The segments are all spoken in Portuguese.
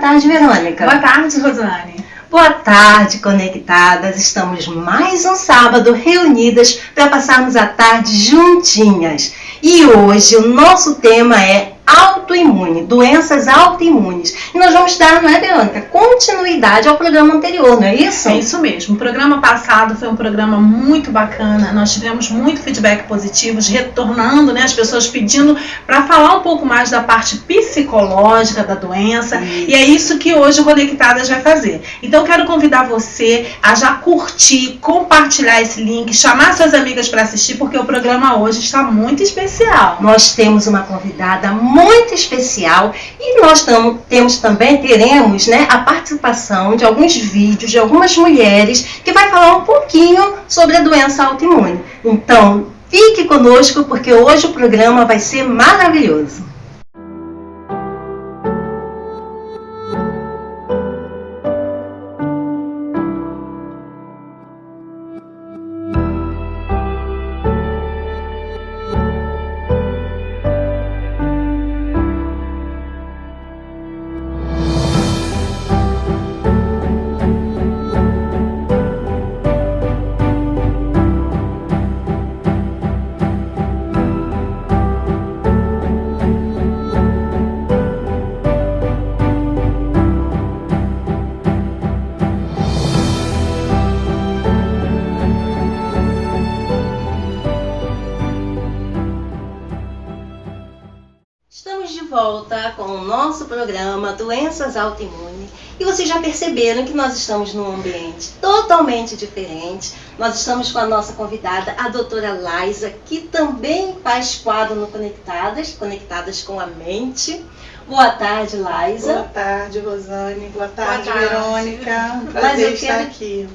tarde, Verônica. Boa tarde, Rosane. Boa tarde, conectadas. Estamos mais um sábado reunidas para passarmos a tarde juntinhas. E hoje o nosso tema é autoimune, doenças autoimunes. E nós vamos dar, não é, Verônica, continuidade ao programa anterior, não é isso? É isso mesmo. O programa passado foi um programa muito bacana. Nós tivemos muito feedback positivo, retornando, né, as pessoas pedindo para falar um pouco mais da parte psicológica da doença. Isso. E é isso que hoje o Conectadas vai fazer. Então eu quero convidar você a já curtir, compartilhar esse link, chamar suas amigas para assistir, porque o programa hoje está muito especial. Nós temos uma convidada muito especial e nós teremos, né, a participação de alguns vídeos de algumas mulheres que vai falar um pouquinho sobre a doença autoimune. Então, fique conosco porque hoje o programa vai ser maravilhoso. Volta com o nosso programa Doenças Autoimunes. E vocês já perceberam que nós estamos num ambiente totalmente diferente. Nós estamos com a nossa convidada, a doutora Laisa, que também faz quadro no Conectadas com a Mente. Boa tarde, Laisa. Boa tarde, Rosane. Boa tarde, Verônica. Um prazer estar aqui.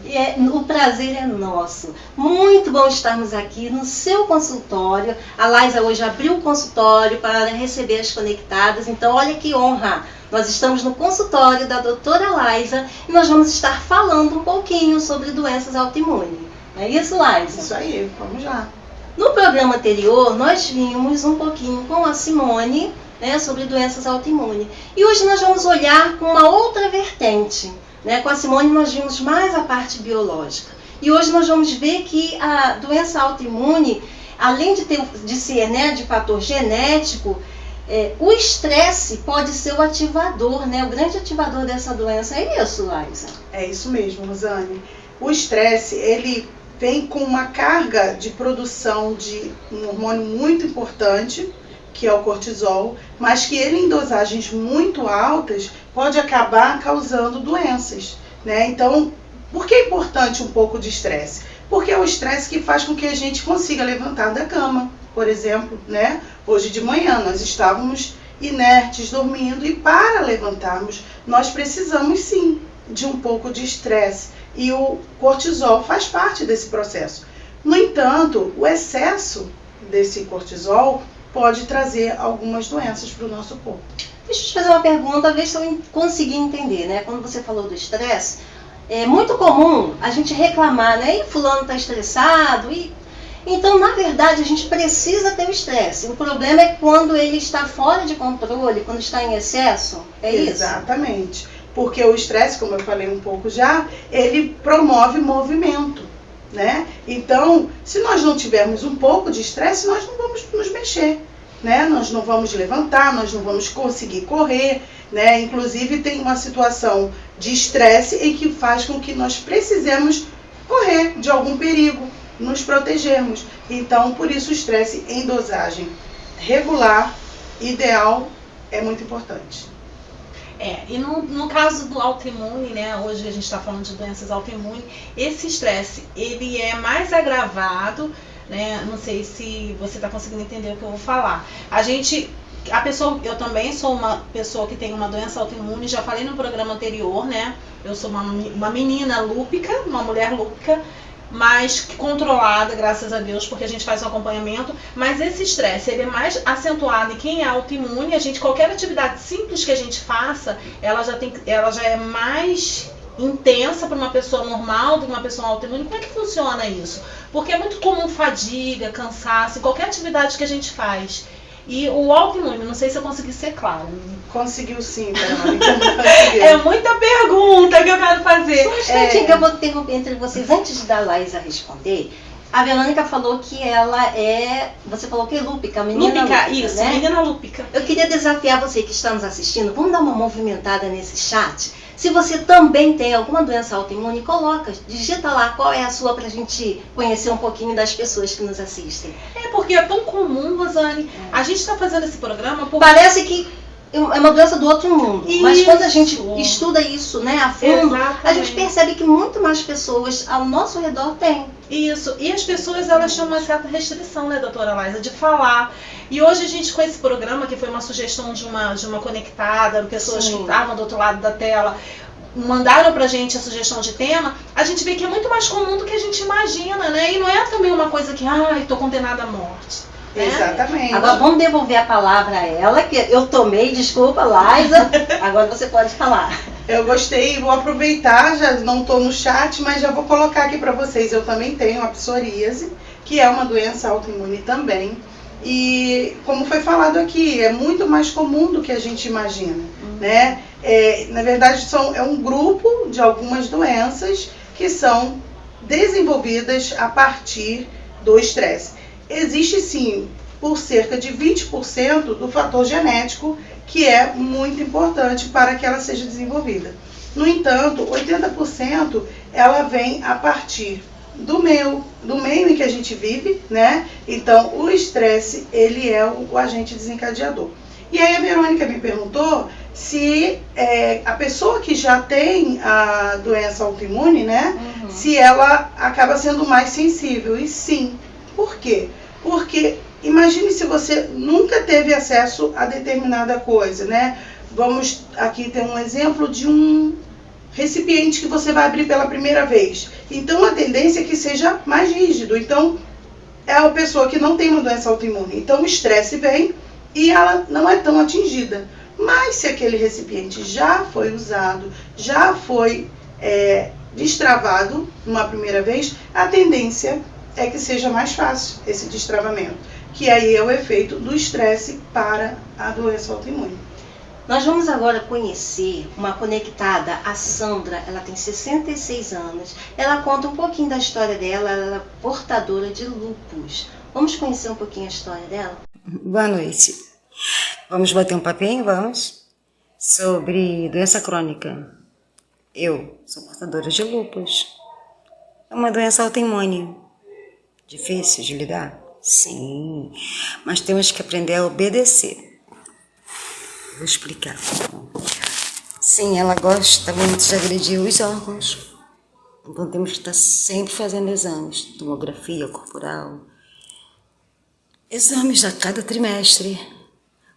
O prazer é nosso. Muito bom estarmos aqui no seu consultório. A Laisa hoje abriu o consultório para receber as conectadas. Então, olha que honra. Nós estamos no consultório da doutora Laisa e nós vamos estar falando um pouquinho sobre doenças autoimunes. Não é isso, Laisa? Isso aí, vamos lá. No programa anterior, nós vimos um pouquinho com a Simone, né, sobre doenças autoimunes. E hoje nós vamos olhar com uma outra vertente. Né? Com a Simone nós vimos mais a parte biológica. E hoje nós vamos ver que a doença autoimune, além de ser, né, de fator genético, o estresse pode ser o ativador, né? O grande ativador dessa doença. É isso, Laisa? É isso mesmo, Rosane. O estresse, ele vem com uma carga de produção de um hormônio muito importante, que é o cortisol, mas que ele em dosagens muito altas pode acabar causando doenças, né? Então, por que é importante um pouco de estresse? Porque é o estresse que faz com que a gente consiga levantar da cama, por exemplo, né? Hoje de manhã nós estávamos inertes, dormindo, e para levantarmos nós precisamos sim de um pouco de estresse, e o cortisol faz parte desse processo. No entanto, o excesso desse cortisol pode trazer algumas doenças para o nosso corpo. Deixa eu te fazer uma pergunta, ver se eu consegui entender, né? Quando você falou do estresse, é muito comum a gente reclamar, né? E fulano está estressado. Então, na verdade, a gente precisa ter o estresse. O problema é quando ele está fora de controle, quando está em excesso. É isso? Exatamente. Porque o estresse, como eu falei um pouco já, ele promove movimento, né? Então, se nós não tivermos um pouco de estresse, nós não vamos nos mexer, né? Nós não vamos levantar, nós não vamos conseguir correr, né? Inclusive tem uma situação de estresse em que faz com que nós precisemos correr de algum perigo, nos protegermos. Então, por isso o estresse em dosagem regular, ideal, é muito importante. E no caso do autoimune, né, hoje a gente está falando de doenças autoimunes, esse estresse, ele é mais agravado, né, não sei se você está conseguindo entender o que eu vou falar. Eu também sou uma pessoa que tem uma doença autoimune, já falei no programa anterior, né, eu sou uma menina lúpica, uma mulher lúpica, mais controlada, graças a Deus, porque a gente faz um acompanhamento, mas esse estresse, ele é mais acentuado em quem é autoimune. Qualquer atividade simples que a gente faça, ela já é mais intensa para uma pessoa normal do que uma pessoa autoimune. Como é que funciona isso? Porque é muito comum fadiga, cansaço, em qualquer atividade que a gente faz. E o autoimune, não sei se eu consegui ser claro. Conseguiu sim, Verônica. Conseguiu. É muita pergunta que eu quero fazer. Só um instantinho que eu vou interromper entre vocês. Antes da Laísa responder, a Verônica falou que ela é... Você falou que é lúpica, menina lúpica, isso, né? menina lúpica. Eu queria desafiar você que está nos assistindo. Vamos dar uma movimentada nesse chat? Se você também tem alguma doença autoimune, coloca, digita lá qual é a sua pra gente conhecer um pouquinho das pessoas que nos assistem. É porque é tão comum, Rosane. A gente está fazendo esse programa porque... Parece que é uma doença do outro mundo, mas quando a gente Isso. estuda isso, né, a fundo, Exatamente. a gente percebe que muito mais pessoas ao nosso redor têm. Isso, e as pessoas elas têm uma certa restrição, né, doutora Laísa, de falar. E hoje a gente, com esse programa, que foi uma sugestão de uma conectada, pessoas Sim. que estavam do outro lado da tela, mandaram pra gente a sugestão de tema, a gente vê que é muito mais comum do que a gente imagina, né? E não é também uma coisa que, ai, tô condenada à morte. Né? Exatamente. Agora vamos devolver a palavra a ela, que eu tomei, desculpa, Laísa, agora você pode falar. Eu gostei, vou aproveitar, já não estou no chat, mas já vou colocar aqui para vocês. Eu também tenho a psoríase, que é uma doença autoimune também. E como foi falado aqui, é muito mais comum do que a gente imagina, né? Na verdade, é um grupo de algumas doenças que são desenvolvidas a partir do estresse. Existe sim, por cerca de 20% do fator genético, que é muito importante para que ela seja desenvolvida. No entanto, 80% ela vem a partir do meio em que a gente vive, né? Então, o estresse, ele é o agente desencadeador. E aí a Verônica me perguntou se a pessoa que já tem a doença autoimune, né? Se ela acaba sendo mais sensível. E sim. Por quê? Porque imagine se você nunca teve acesso a determinada coisa, né? Vamos aqui ter um exemplo de um recipiente que você vai abrir pela primeira vez. Então a tendência é que seja mais rígido. Então é a pessoa que não tem uma doença autoimune. Então o estresse vem e ela não é tão atingida. Mas se aquele recipiente já foi usado, já foi destravado uma primeira vez, a tendência é que seja mais fácil esse destravamento, que aí é o efeito do estresse para a doença autoimune. Nós vamos agora conhecer uma conectada, a Sandra. Ela tem 66 anos. Ela conta um pouquinho da história dela. Ela é portadora de lúpus. Vamos conhecer um pouquinho a história dela? Boa noite. Vamos bater um papinho, vamos? Sobre doença crônica. Eu sou portadora de lúpus. É uma doença autoimune. Difícil de lidar? Sim. Mas temos que aprender a obedecer. Vou explicar. Sim, ela gosta muito de agredir os órgãos. Então temos que estar sempre fazendo exames. Tomografia corporal. Exames a cada trimestre.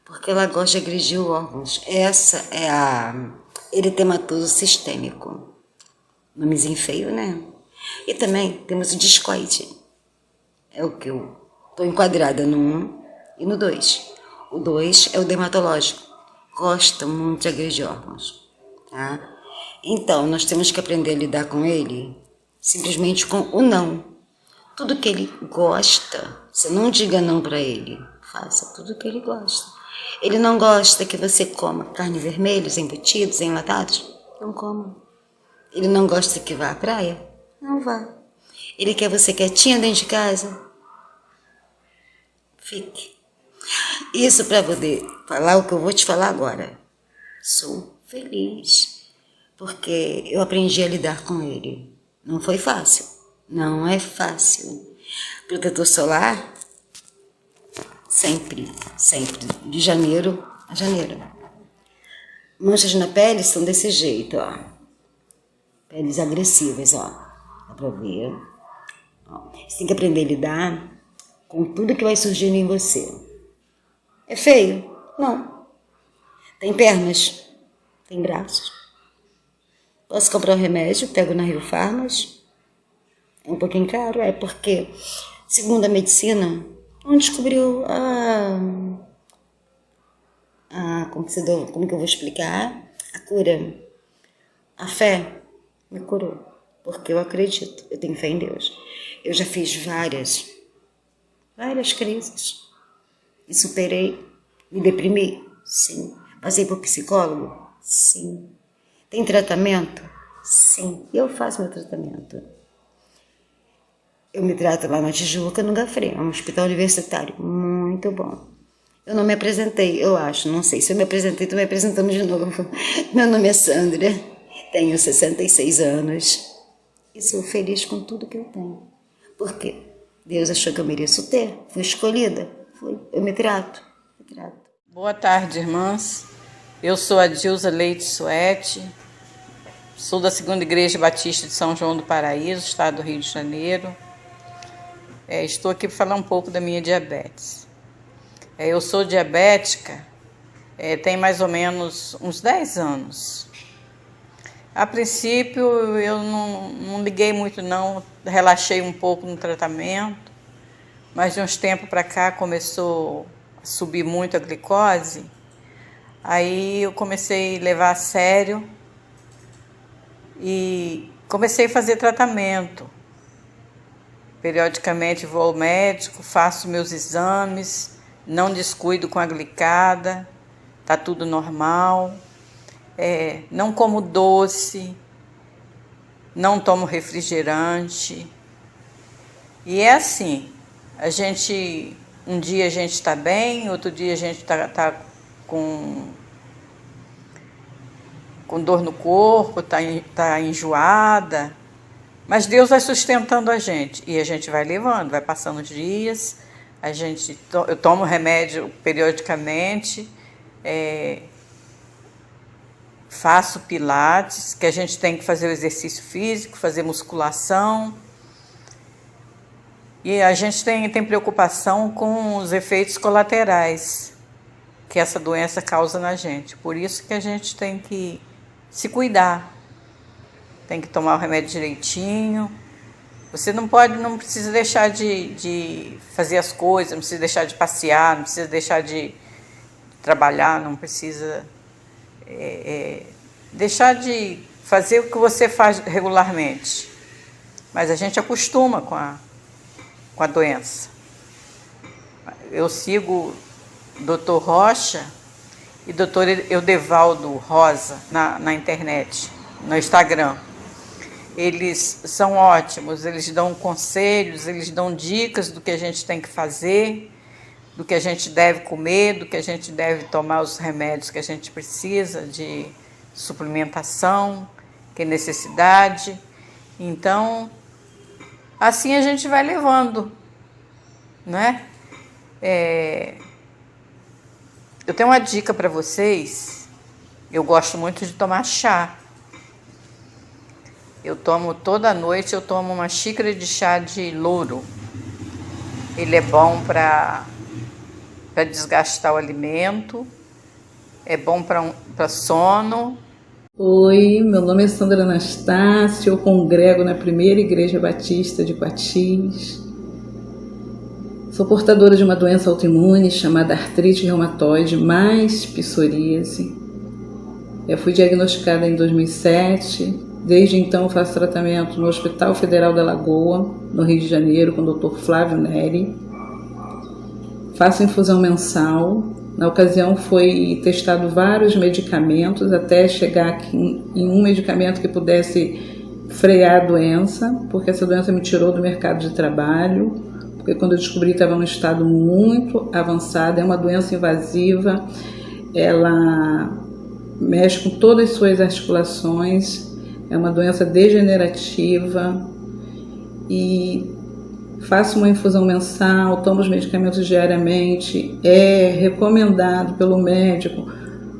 Porque ela gosta de agredir os órgãos. Essa é a eritematoso sistêmico. Nomezinho feio, né? E também temos o discoide. É o que eu estou enquadrada no 1 e no 2. O 2 é o dermatológico. Gosta muito de agredir órgãos. Tá? Então, nós temos que aprender a lidar com ele simplesmente com o não. Tudo que ele gosta, você não diga não para ele. Faça tudo que ele gosta. Ele não gosta que você coma carne vermelha, embutidos, enlatados? Não coma. Ele não gosta que vá à praia? Não vá. Ele quer você quietinha dentro de casa? Fique. Isso para poder falar o que eu vou te falar agora. Sou feliz, porque eu aprendi a lidar com ele. Não foi fácil. Não é fácil. Protetor solar, sempre, sempre, de janeiro a janeiro. Manchas na pele são desse jeito, ó. Peles agressivas, ó. Dá pra ver. Você tem que aprender a lidar com tudo que vai surgindo em você. É feio? Não. Tem pernas? Tem braços? Posso comprar um remédio? Pego na Rio Farmas? É um pouquinho caro? É porque, segundo a medicina, não descobriu como que eu vou explicar? A cura. A fé me curou. Porque eu acredito, eu tenho fé em Deus. Eu já fiz várias crises. E superei. Me deprimi? Sim. Passei por psicólogo? Sim. Tem tratamento? Sim. Eu faço meu tratamento. Eu me trato lá na Tijuca, no Gafre, um hospital universitário. Muito bom. Eu não me apresentei, eu acho. Não sei se eu me apresentei, estou me apresentando de novo. Meu nome é Sandra. Tenho 66 anos. E sou feliz com tudo que eu tenho. Por quê? Deus achou que eu mereço ter. Fui escolhida. Fui. Eu me trato. Boa tarde, irmãs. Eu sou a Dilza Leite Suete. Sou da 2ª Igreja Batista de São João do Paraíso, estado do Rio de Janeiro. Estou aqui para falar um pouco da minha diabetes. Eu sou diabética tem mais ou menos uns 10 anos. A princípio eu não liguei muito não, relaxei um pouco no tratamento, mas de uns tempos para cá começou a subir muito a glicose, aí eu comecei a levar a sério e comecei a fazer tratamento. Periodicamente vou ao médico, faço meus exames, não descuido com a glicada, tá tudo normal. Não como doce, não tomo refrigerante. E é assim, um dia a gente está bem, outro dia a gente tá com dor no corpo, tá enjoada. Mas Deus vai sustentando a gente e a gente vai levando, vai passando os dias, eu tomo remédio periodicamente, faço pilates, que a gente tem que fazer o exercício físico, fazer musculação. E a gente tem preocupação com os efeitos colaterais que essa doença causa na gente. Por isso que a gente tem que se cuidar. Tem que tomar o remédio direitinho. Você não precisa deixar de fazer as coisas, não precisa deixar de passear, não precisa deixar de trabalhar, não precisa deixar de fazer o que você faz regularmente. Mas a gente acostuma com a doença. Eu sigo o Dr. Rocha e Dr. Eudevaldo Rosa na internet, no Instagram. Eles são ótimos, eles dão conselhos, eles dão dicas do que a gente tem que fazer, do que a gente deve comer, do que a gente deve tomar os remédios que a gente precisa de suplementação, que é necessidade. Então, assim a gente vai levando, né? Eu tenho uma dica para vocês. Eu gosto muito de tomar chá. Toda noite eu tomo uma xícara de chá de louro. Ele é bom para desgastar o alimento, é bom para sono. Oi, meu nome é Sandra Anastácio, eu congrego na 1ª Igreja Batista de Quatis. Sou portadora de uma doença autoimune chamada artrite reumatoide mais psoríase. Eu fui diagnosticada em 2007. Desde então faço tratamento no Hospital Federal da Lagoa, no Rio de Janeiro, com o Dr. Flávio Neri. Faço infusão mensal. Na ocasião foi testado vários medicamentos até chegar aqui em um medicamento que pudesse frear a doença, porque essa doença me tirou do mercado de trabalho, porque quando eu descobri estava num estado muito avançado. É uma doença invasiva, ela mexe com todas as suas articulações. É uma doença degenerativa e faço uma infusão mensal, tomo os medicamentos diariamente. É recomendado pelo médico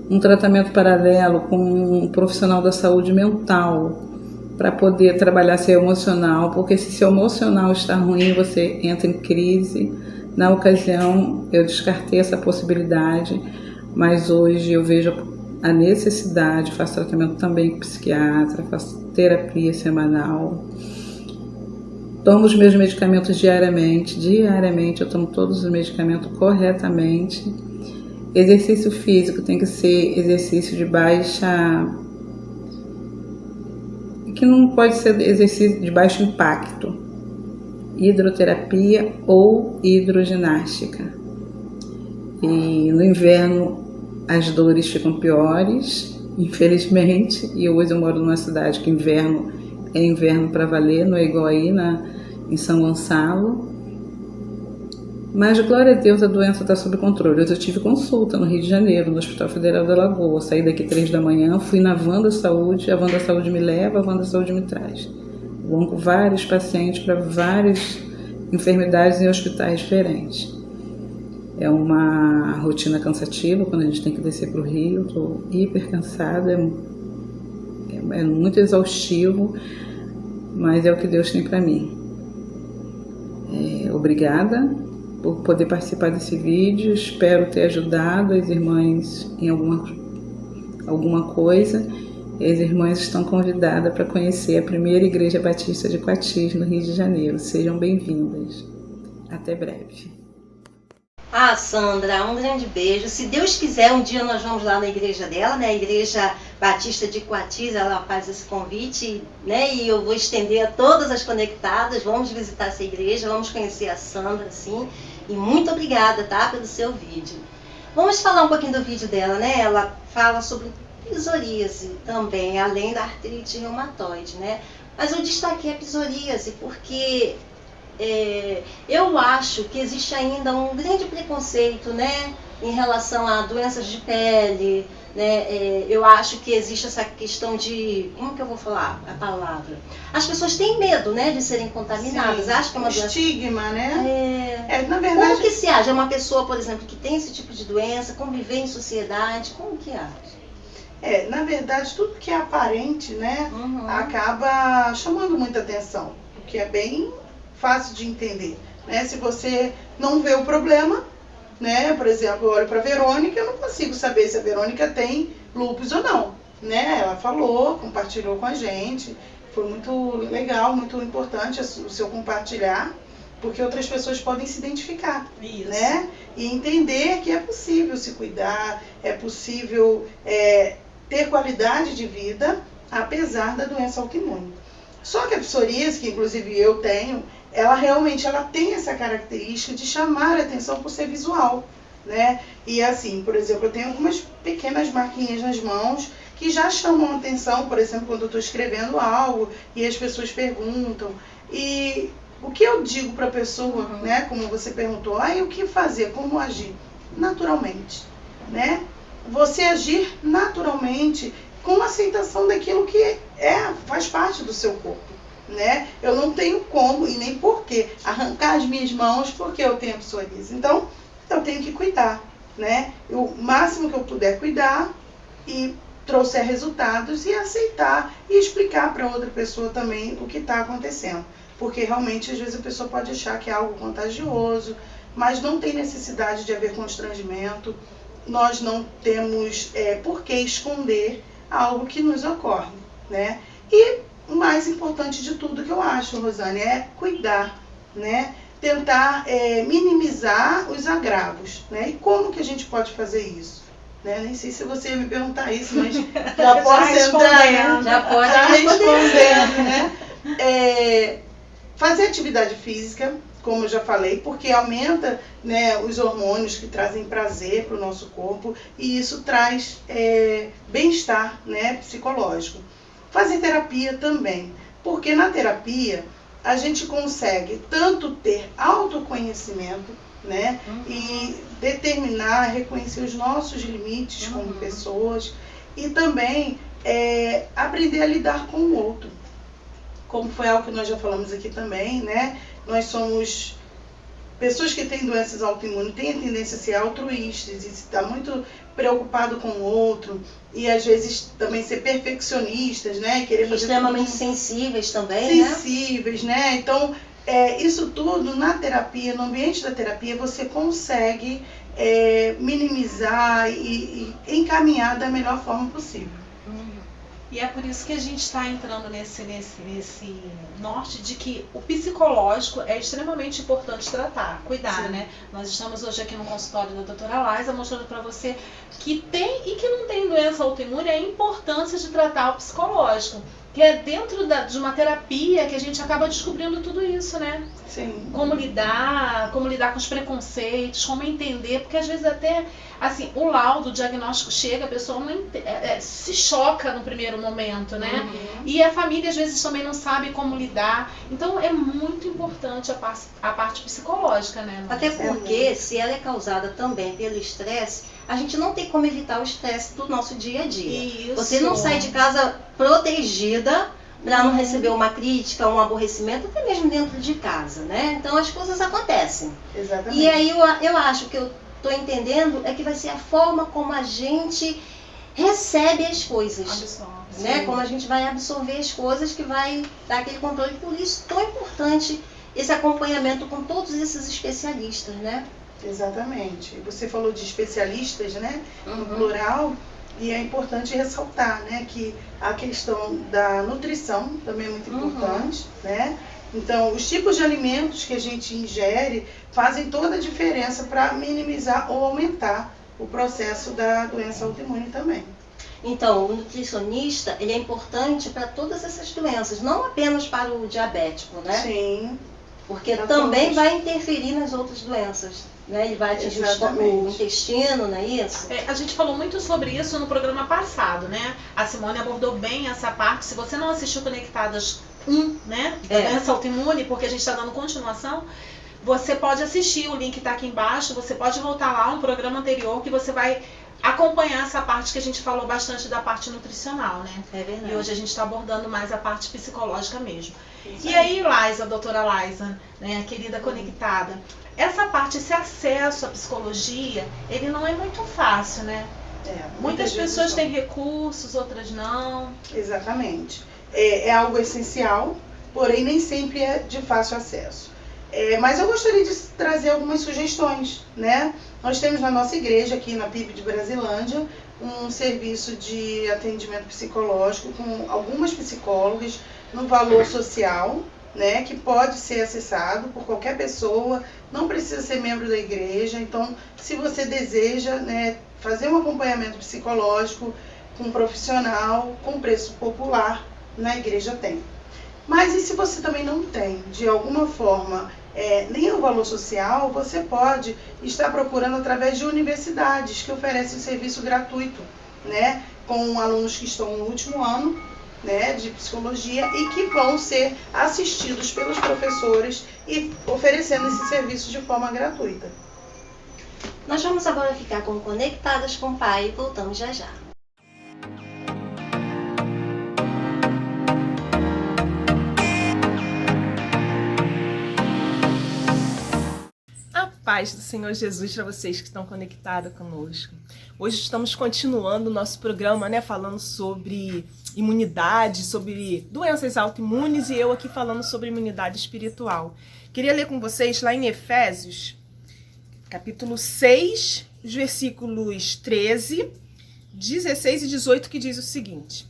um tratamento paralelo com um profissional da saúde mental para poder trabalhar seu emocional, porque se seu emocional está ruim, você entra em crise. Na ocasião, eu descartei essa possibilidade, mas hoje eu vejo a necessidade, faço tratamento também com psiquiatra, faço terapia semanal, tomo os meus medicamentos diariamente eu tomo todos os medicamentos corretamente. Exercício físico tem que ser exercício de que não pode ser exercício de baixo impacto, hidroterapia ou hidroginástica. E no inverno as dores ficam piores, infelizmente. E hoje eu moro numa cidade que inverno é inverno para valer, não é igual aí em São Gonçalo. Mas, glória a Deus, a doença está sob controle. Eu tive consulta no Rio de Janeiro, no Hospital Federal da Lagoa. Saí daqui 3 da manhã, fui na Wanda Saúde, a Wanda Saúde me leva, a Wanda Saúde me traz. Vão com vários pacientes para várias enfermidades em hospitais diferentes. É uma rotina cansativa quando a gente tem que descer para o Rio. Estou hiper cansada, é muito exaustivo, mas é o que Deus tem para mim. Obrigada por poder participar desse vídeo. Espero ter ajudado as irmãs em alguma coisa. E as irmãs estão convidadas para conhecer a primeira Igreja Batista de Quatis, no Rio de Janeiro. Sejam bem-vindas. Até breve. Ah, Sandra, um grande beijo. Se Deus quiser, um dia nós vamos lá na igreja dela, né? A Igreja Batista de Quatis, ela faz esse convite, né? E eu vou estender a todas as conectadas. Vamos visitar essa igreja, vamos conhecer a Sandra, sim. E muito obrigada, tá? Pelo seu vídeo. Vamos falar um pouquinho do vídeo dela, né? Ela fala sobre psoríase também, além da artrite reumatoide, né? Mas eu destaquei a psoríase porque eu acho que existe ainda um grande preconceito, né, em relação a doenças de pele, né? Eu acho que existe essa questão de, como que eu vou falar a palavra? As pessoas têm medo, né, de serem contaminadas. Sim, acho que é uma doença. Estigma, né? Na verdade. Como que se age? É uma pessoa, por exemplo, que tem esse tipo de doença, conviver em sociedade, como que age? Na verdade, tudo que é aparente, né, acaba chamando muita atenção, porque é bem fácil de entender, né? Se você não vê o problema, né? Por exemplo, eu olho para a Verônica, eu não consigo saber se a Verônica tem lúpus ou não, né? Ela falou, compartilhou com a gente, foi muito legal, muito importante o seu compartilhar, porque outras pessoas podem se identificar, né? E entender que é possível se cuidar, é possível ter qualidade de vida, apesar da doença autoimune. Só que a psoríase, que inclusive eu tenho, ela tem essa característica de chamar a atenção por ser visual, né? E assim, por exemplo, eu tenho algumas pequenas marquinhas nas mãos que já chamam a atenção, por exemplo, quando eu estou escrevendo algo e as pessoas perguntam. E o que eu digo para a pessoa, né? Como você perguntou, e o que fazer, como agir? Naturalmente, né? Você agir naturalmente com aceitação daquilo que faz parte do seu corpo, né? Eu não tenho como e nem porquê arrancar as minhas mãos porque eu tenho psoríase. Então, eu tenho que cuidar, né? O máximo que eu puder cuidar e trouxer resultados e aceitar e explicar para outra pessoa também o que está acontecendo. Porque realmente, às vezes, a pessoa pode achar que é algo contagioso, mas não tem necessidade de haver constrangimento. Nós não temos por que esconder algo que nos ocorre, né? E o mais importante de tudo que eu acho, Rosane, é cuidar, né? Tentar minimizar os agravos, né? E como que a gente pode fazer isso? Né? Nem sei se você ia me perguntar isso, mas já posso entrar, né? Já pode respondendo, né? Fazer atividade física, como eu já falei, porque aumenta, né, os hormônios que trazem prazer para o nosso corpo e isso traz bem-estar, né, psicológico. Fazer terapia também, porque na terapia a gente consegue tanto ter autoconhecimento, né, e determinar, reconhecer os nossos limites como pessoas e também aprender a lidar com o outro. Como foi algo que nós já falamos aqui também, né? Nós somos pessoas que têm doenças autoimunes, têm a tendência a ser altruístas e estar muito preocupado com o outro e às vezes também ser perfeccionistas, né? Querer fazer extremamente sensíveis também, sensíveis, né? Então, isso tudo na terapia, no ambiente da terapia, você consegue minimizar e encaminhar da melhor forma possível. E é por isso que a gente está entrando nesse norte de que o psicológico é extremamente importante tratar, cuidar, né? Nós estamos hoje aqui no consultório da doutora Laisa mostrando para você que tem e que não tem doença autoimune a importância de tratar o psicológico. que é dentro de uma terapia que a gente acaba descobrindo tudo isso, né? Sim. Como lidar com os preconceitos, como entender, porque às vezes até, assim, o laudo, o diagnóstico chega, a pessoa não se choca no primeiro momento, né? E a família às vezes também não sabe como lidar, então é muito importante a parte psicológica, né? Até porque, se ela é causada também pelo estresse, a gente não tem como evitar o estresse do nosso dia a dia. Isso. Você não sai de casa protegida para não receber uma crítica, um aborrecimento, até mesmo dentro de casa, né? Então as coisas acontecem. Exatamente. E aí eu acho que eu estou entendendo é que vai ser a forma como a gente recebe as coisas, Absorve, né? sim. Como a gente vai absorver as coisas, que vai dar aquele controle. Por isso tão importante esse acompanhamento com todos esses especialistas, né? Exatamente. Você falou de especialistas, né? No Uhum. plural, e é importante ressaltar, né, que a questão da nutrição também é muito importante, né? Então, os tipos de alimentos que a gente ingere fazem toda a diferença para minimizar ou aumentar o processo da doença autoimune também. Então, o nutricionista, ele é importante para todas essas doenças, não apenas para o diabético, né? Sim, Porque Para também todas. vai interferir nas outras doenças, né? Ele vai atingir o Exatamente. intestino, não é isso? A gente falou muito sobre isso no programa passado, né? A Simone abordou bem essa parte. Se você não assistiu Conectadas 1, né? Doença autoimune, porque a gente está dando continuação, você pode assistir, o link está aqui embaixo, você pode voltar lá, um programa anterior, que você vai acompanhar essa parte que a gente falou bastante da parte nutricional, né? É verdade. E hoje a gente está abordando mais a parte psicológica mesmo. Isso E aí, Laisa, doutora Laisa, né, querida conectada, essa parte, esse acesso à psicologia, ele não é muito fácil, né? Muitas vezes pessoas não. têm recursos, outras não. Exatamente. É algo essencial, porém nem sempre é de fácil acesso. Mas eu gostaria de trazer algumas sugestões, né? Nós temos na nossa igreja, aqui na PIB de Brasilândia, um serviço de atendimento psicológico com algumas psicólogas no valor social, né? Que pode ser acessado por qualquer pessoa, não precisa ser membro da igreja. Então, se você deseja, né, fazer um acompanhamento psicológico com um profissional, com preço popular, na igreja tem. Mas e se você também não tem, de alguma forma, nem o valor social, você pode estar procurando através de universidades que oferecem serviço gratuito, né, com alunos que estão no último ano, né, de psicologia e que vão ser assistidos pelos professores e oferecendo esse serviço de forma gratuita. Nós vamos agora ficar com Conectadas com o Pai e voltamos já já. Paz do Senhor Jesus para vocês que estão conectados conosco. Hoje estamos continuando o nosso programa, né, falando sobre imunidade, sobre doenças autoimunes e eu aqui falando sobre imunidade espiritual. Queria ler com vocês lá em Efésios, capítulo 6, os versículos 13, 16 e 18, que diz o seguinte: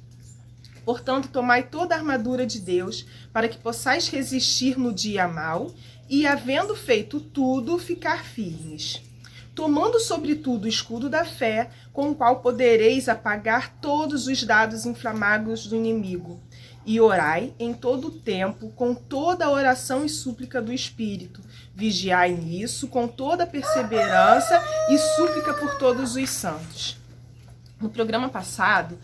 Portanto, tomai toda a armadura de Deus, para que possais resistir no dia mau, e, havendo feito tudo, ficar firmes. Tomando sobretudo o escudo da fé, com o qual podereis apagar todos os dardos inflamados do inimigo. E orai em todo o tempo, com toda a oração e súplica do Espírito. Vigiai nisso, com toda a perseverança e súplica por todos os santos. No programa passado,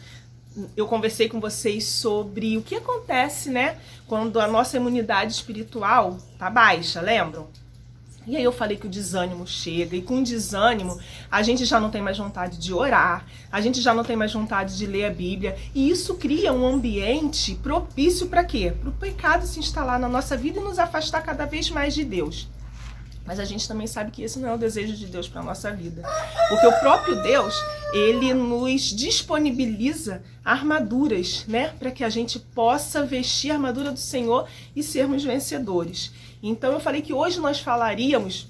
eu conversei com vocês sobre o que acontece, né, quando a nossa imunidade espiritual tá baixa, lembram? E aí eu falei que o desânimo chega, e com o desânimo a gente já não tem mais vontade de orar, a gente já não tem mais vontade de ler a Bíblia, e isso cria um ambiente propício para quê? Para o pecado se instalar na nossa vida e nos afastar cada vez mais de Deus. Mas a gente também sabe que esse não é o desejo de Deus para a nossa vida. Porque o próprio Deus, ele nos disponibiliza armaduras, né? Para que a gente possa vestir a armadura do Senhor e sermos vencedores. Então eu falei que hoje nós falaríamos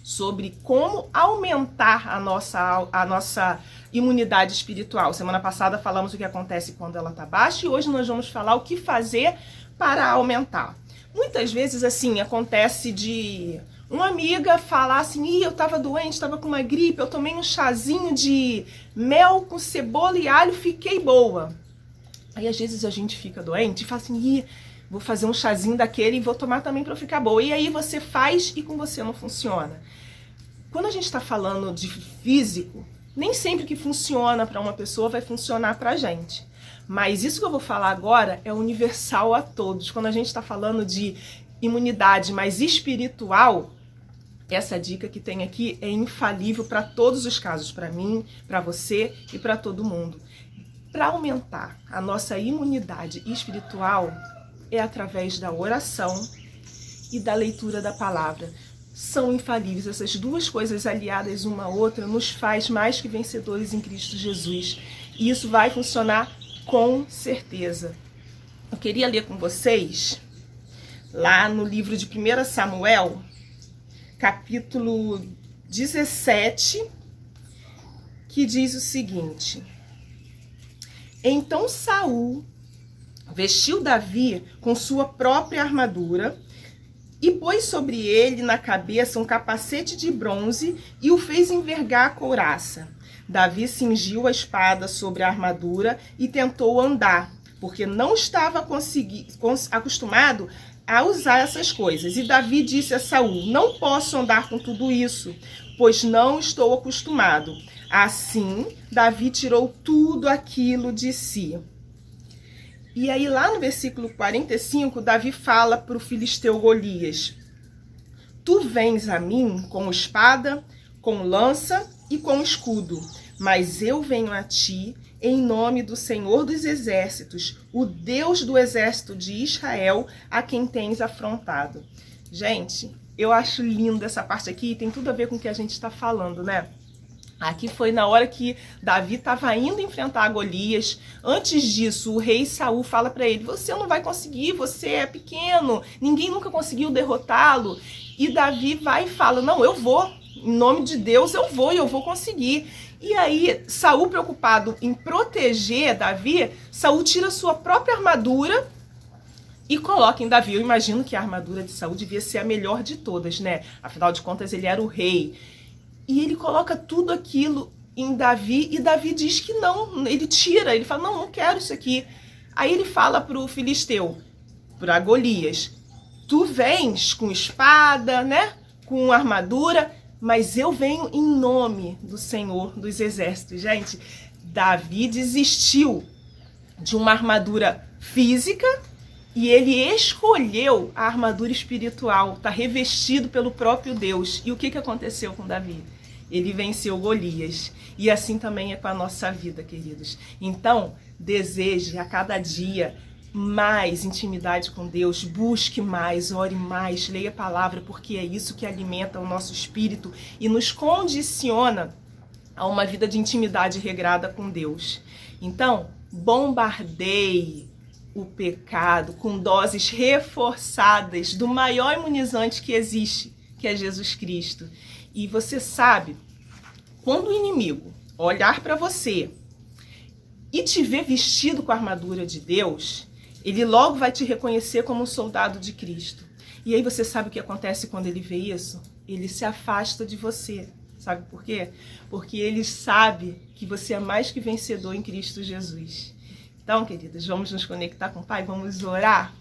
sobre como aumentar a nossa imunidade espiritual. Semana passada falamos o que acontece quando ela está baixa e hoje nós vamos falar o que fazer para aumentar. Muitas vezes, assim, acontece de uma amiga falar assim: eu tava doente, tava com uma gripe, eu tomei um chazinho de mel com cebola e alho, fiquei boa. Aí às vezes a gente fica doente e fala assim, ih, vou fazer um chazinho daquele e vou tomar também para ficar boa. E aí você faz e com você não funciona. Quando a gente está falando de físico, nem sempre que funciona para uma pessoa vai funcionar para a gente. Mas isso que eu vou falar agora é universal a todos. Quando a gente está falando de imunidade mais espiritual, essa dica que tem aqui é infalível para todos os casos, para mim, para você e para todo mundo. Para aumentar a nossa imunidade espiritual é através da oração e da leitura da palavra. São infalíveis. Essas duas coisas aliadas uma à outra nos faz mais que vencedores em Cristo Jesus. E isso vai funcionar com certeza. Eu queria ler com vocês lá no livro de 1 Samuel, capítulo 17, que diz o seguinte: Então Saul vestiu Davi com sua própria armadura e pôs sobre ele na cabeça um capacete de bronze e o fez envergar a couraça. Davi cingiu a espada sobre a armadura e tentou andar, porque não estava acostumado a usar essas coisas. E Davi disse a Saul: Não posso andar com tudo isso, pois não estou acostumado. Assim, Davi tirou tudo aquilo de si. E aí lá no versículo 45, Davi fala para o filisteu Golias: Tu vens a mim com espada, com lança e com escudo, mas eu venho a ti em nome do Senhor dos Exércitos, o Deus do exército de Israel, a quem tens afrontado. Gente, eu acho linda essa parte aqui, tem tudo a ver com o que a gente está falando, né? Aqui foi na hora que Davi estava indo enfrentar Golias. Antes disso, o rei Saul fala para ele: Você não vai conseguir, você é pequeno, ninguém nunca conseguiu derrotá-lo. E Davi vai e fala: Não, eu vou, em nome de Deus eu vou conseguir. E aí, Saul, preocupado em proteger Davi, Saul tira sua própria armadura e coloca em Davi. Eu imagino que a armadura de Saul devia ser a melhor de todas, né? Afinal de contas, ele era o rei. E ele coloca tudo aquilo em Davi e Davi diz que não, ele tira, ele fala: Não quero isso aqui. Aí ele fala para o filisteu, para Golias: Tu vens com espada, né? Com armadura, mas eu venho em nome do Senhor dos Exércitos. Gente, Davi desistiu de uma armadura física e ele escolheu a armadura espiritual, está revestido pelo próprio Deus. E o que aconteceu com Davi? Ele venceu Golias. E assim também é com a nossa vida, queridos. Então, deseje a cada dia mais intimidade com Deus, busque mais, ore mais, leia a palavra, porque é isso que alimenta o nosso espírito e nos condiciona a uma vida de intimidade regrada com Deus. Então, bombardeie o pecado com doses reforçadas do maior imunizante que existe, que é Jesus Cristo. E você sabe, quando o inimigo olhar para você e te ver vestido com a armadura de Deus, ele logo vai te reconhecer como um soldado de Cristo. E aí você sabe o que acontece quando ele vê isso? Ele se afasta de você. Sabe por quê? Porque ele sabe que você é mais que vencedor em Cristo Jesus. Então, queridas, vamos nos conectar com o Pai, vamos orar.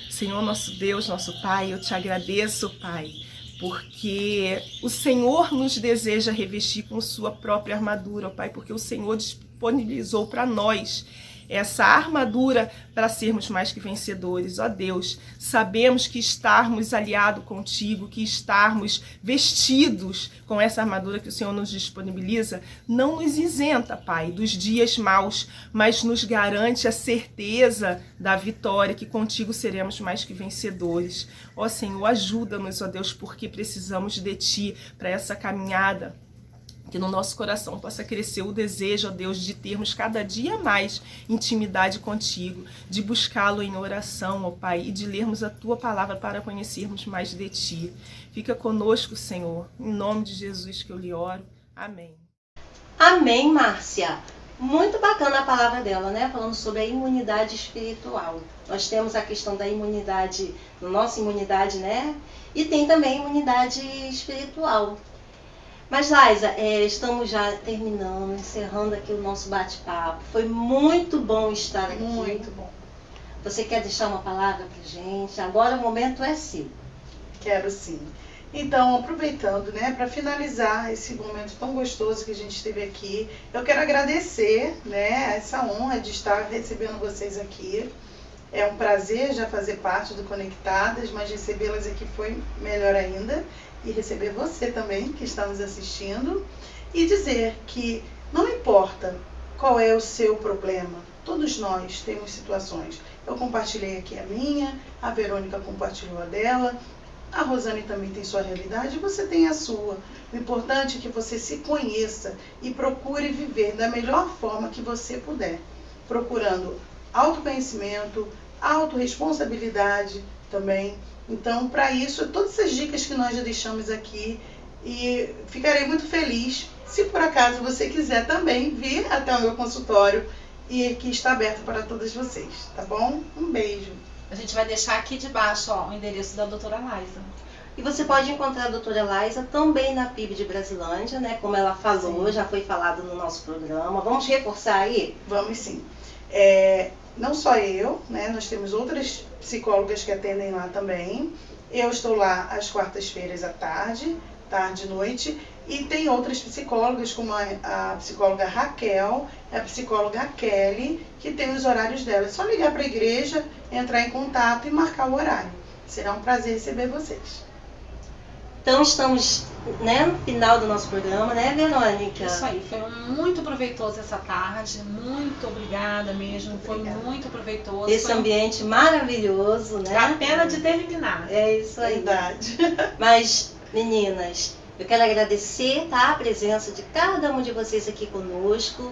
Senhor, nosso Deus, nosso Pai, eu te agradeço, Pai, porque o Senhor nos deseja revestir com sua própria armadura, Pai, porque o Senhor disponibilizou para nós essa armadura para sermos mais que vencedores. Ó Deus, sabemos que estarmos aliados contigo, que estarmos vestidos com essa armadura que o Senhor nos disponibiliza, não nos isenta, Pai, dos dias maus, mas nos garante a certeza da vitória, que contigo seremos mais que vencedores. Ó Senhor, ajuda-nos, ó Deus, porque precisamos de Ti para essa caminhada. Que no nosso coração possa crescer o desejo, ó Deus, de termos cada dia mais intimidade contigo, de buscá-lo em oração, ó Pai, e de lermos a Tua palavra para conhecermos mais de Ti. Fica conosco, Senhor, em nome de Jesus que eu lhe oro. Amém. Amém, Márcia. Muito bacana a palavra dela, né? Falando sobre a imunidade espiritual. Nós temos a questão da imunidade, nossa imunidade, né? E tem também a imunidade espiritual. Mas, Laisa, estamos já terminando, encerrando aqui o nosso bate-papo. Foi muito bom estar aqui. Muito bom. Você quer deixar uma palavra pra gente? Agora o momento é seu. Quero sim. Então, aproveitando, né, para finalizar esse momento tão gostoso que a gente teve aqui, eu quero agradecer, né, essa honra de estar recebendo vocês aqui. É um prazer já fazer parte do Conectadas, mas recebê-las aqui foi melhor ainda. E receber você também, que está nos assistindo. E dizer que não importa qual é o seu problema, todos nós temos situações. Eu compartilhei aqui a minha, a Verônica compartilhou a dela, a Rosane também tem sua realidade, você tem a sua. O importante é que você se conheça e procure viver da melhor forma que você puder, procurando autoconhecimento, autorresponsabilidade também. Então, para isso, todas essas dicas que nós já deixamos aqui, e ficarei muito feliz se por acaso você quiser também vir até o meu consultório, e que está aberto para todas vocês, tá bom? Um beijo. A gente vai deixar aqui debaixo, ó, o endereço da doutora Laisa. E você pode encontrar a doutora Laisa também na PIB de Brasilândia, né? Como ela falou, já foi falado no nosso programa. Vamos reforçar aí? Vamos sim. Não só eu, né? Nós temos outras psicólogas que atendem lá também. Eu estou lá às quartas-feiras à tarde e noite. E tem outras psicólogas, como a psicóloga Raquel, a psicóloga Kelly, que tem os horários dela. É só ligar para a igreja, entrar em contato e marcar o horário. Será um prazer receber vocês. Então estamos, né, no final do nosso programa, né, Verônica? Isso aí, foi muito proveitoso essa tarde. Muito obrigada mesmo, foi muito proveitoso. Esse ambiente maravilhoso, né? A pena de terminar. É isso aí. Verdade. Mas, meninas, eu quero agradecer, tá, a presença de cada um de vocês aqui conosco.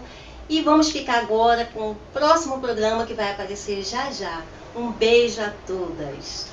E vamos ficar agora com o próximo programa que vai aparecer já já. Um beijo a todas.